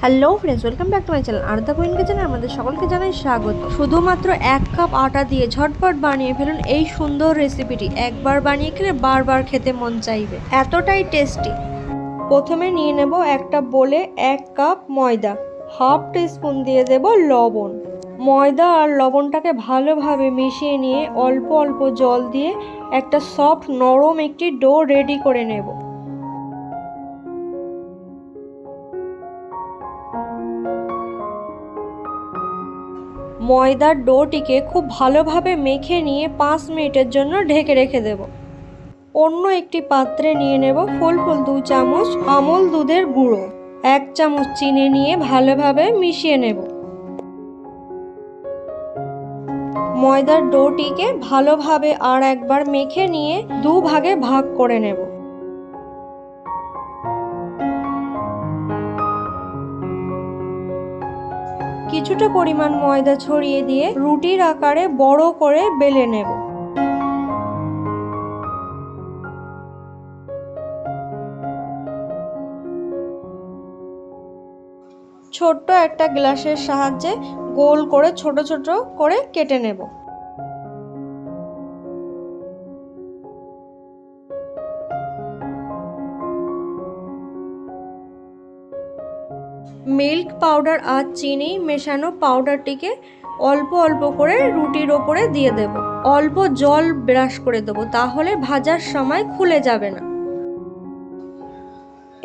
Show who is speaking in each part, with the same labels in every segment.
Speaker 1: Hello friends, welcome back to my channel Aradhya queen কিচেনে আমাদের সকলকে জানাই স্বাগত। শুধুমাত্র 1 কাপ আটা দিয়ে ঝটপট বানিয়ে ফেলুন এই সুন্দর রেসিপিটি। একবার বানিয়ে খেলে বারবার খেতে মন চাইবে, এতটাই টেস্টি। প্রথমে নিয়ে নেব একটা বোলে 1 কাপ ময়দা, হাফ টিস্পুন দিয়ে দেব লবণ। ময়দা আর লবণটাকে ভালোভাবে মিশিয়ে নিয়ে অল্প অল্প জল দিয়ে একটা সফট নরম একটি ডো রেডি করে নেব। ময়দার ডোটিকে খুব ভালোভাবে মেখে নিয়ে 5 মিনিটের জন্য ঢেকে রেখে দেব। অন্য একটি পাত্রে নিয়ে নেব ফুল 2 চামচ আমল দুধের গুঁড়ো, 1 চামচ চিনি নিয়ে ভালোভাবে মিশিয়ে নেব। ময়দার ডোটিকে ভালোভাবে আর একবার মেখে নিয়ে 2 ভাগে ভাগ করে নেব। কিছুটা পরিমাণ ময়দা ছড়িয়ে দিয়ে রুটির আকারে বড় করে বেলে নেব। ছোট্ট একটা গ্লাসের সাহায্যে গোল করে ছোট ছোট করে কেটে নেব। মিল্ক পাউডার আর চিনি মেশানো পাউডারটিকে অল্প অল্প করে রুটির ওপরে দিয়ে দেব। অল্প জল ব্রাশ করে দেব, তাহলে ভাজার সময় খুলে যাবে না।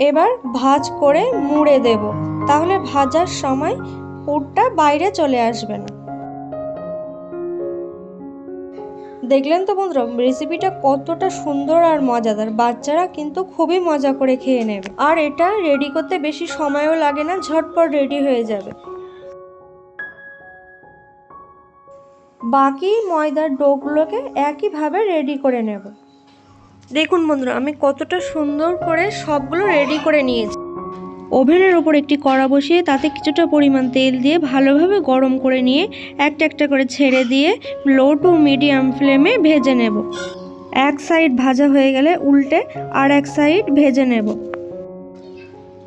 Speaker 1: এবার ভাঁজ করে মুড়ে দেব, তাহলে ভাজার সময় পুরটা বাইরে চলে আসবে না। দেখলেন তো বন্ধুরা, রেসিপিটা কতটা সুন্দর আর মজাদার। বাচ্চারা কিন্তু খুবই মজা করে খেয়ে নেবে, আর এটা রেডি করতে বেশি সময়ও লাগে না, ঝটপট রেডি হয়ে যাবে। বাকি ময়দার ডোগুলোকে একইভাবে রেডি করে নেব। দেখুন বন্ধুরা, আমি কতটা সুন্দর করে সবগুলো রেডি করে নিয়েছি। ওভেনের ওপর একটি কড়া বসিয়ে তাতে কিছুটা পরিমাণ তেল দিয়ে ভালোভাবে গরম করে নিয়ে একটা একটা করে ছেড়ে দিয়ে লো টু মিডিয়াম ফ্লেমে ভেজে নেব। এক সাইড ভাজা হয়ে গেলে উল্টে আর এক সাইড ভেজে নেব।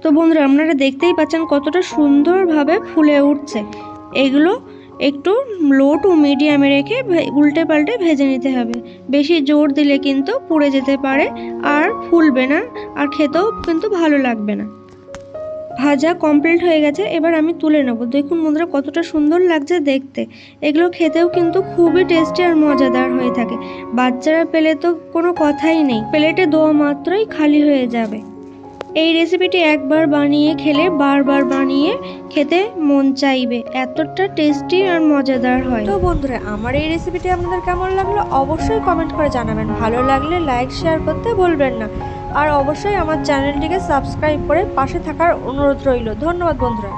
Speaker 1: তো বন্ধুরা, আপনারা দেখতেই পাচ্ছেন কতটা সুন্দরভাবে ফুলে উঠছে। এগুলো একটু লো টু মিডিয়ামে রেখে উল্টে পাল্টে ভেজে নিতে হবে। বেশি জোর দিলে কিন্তু পুড়ে যেতে পারে আর ফুলবে না, আর খেতেও কিন্তু ভালো লাগবে না। ভাজা কমপ্লিট হয়ে গেছে, এবার আমি তুলে নেব। দেখুন বন্ধুরা, কতটা সুন্দর লাগছে দেখতে। এগুলো খেতেও কিন্তু খুবই টেস্টি আর মজাদার হয়ে থাকে। বাচ্চারা পেলে তো কোনো কথাই নেই, প্লেটে দেওয়া মাত্রই খালি হয়ে যাবে। এই রেসিপিটি একবার বানিয়ে খেলে বারবার বানিয়ে খেতে মন চাইবে, এতটা টেস্টি আর মজাদার হয়। তো বন্ধুরা, আমার এই রেসিপিটি আপনাদের কেমন লাগলো অবশ্যই কমেন্ট করে জানাবেন। ভালো লাগলে লাইক শেয়ার করতে ভুলবেন না, আর অবশ্যই আমার চ্যানেলটিকে সাবস্ক্রাইব করে পাশে থাকার অনুরোধ রইল। ধন্যবাদ বন্ধুরা।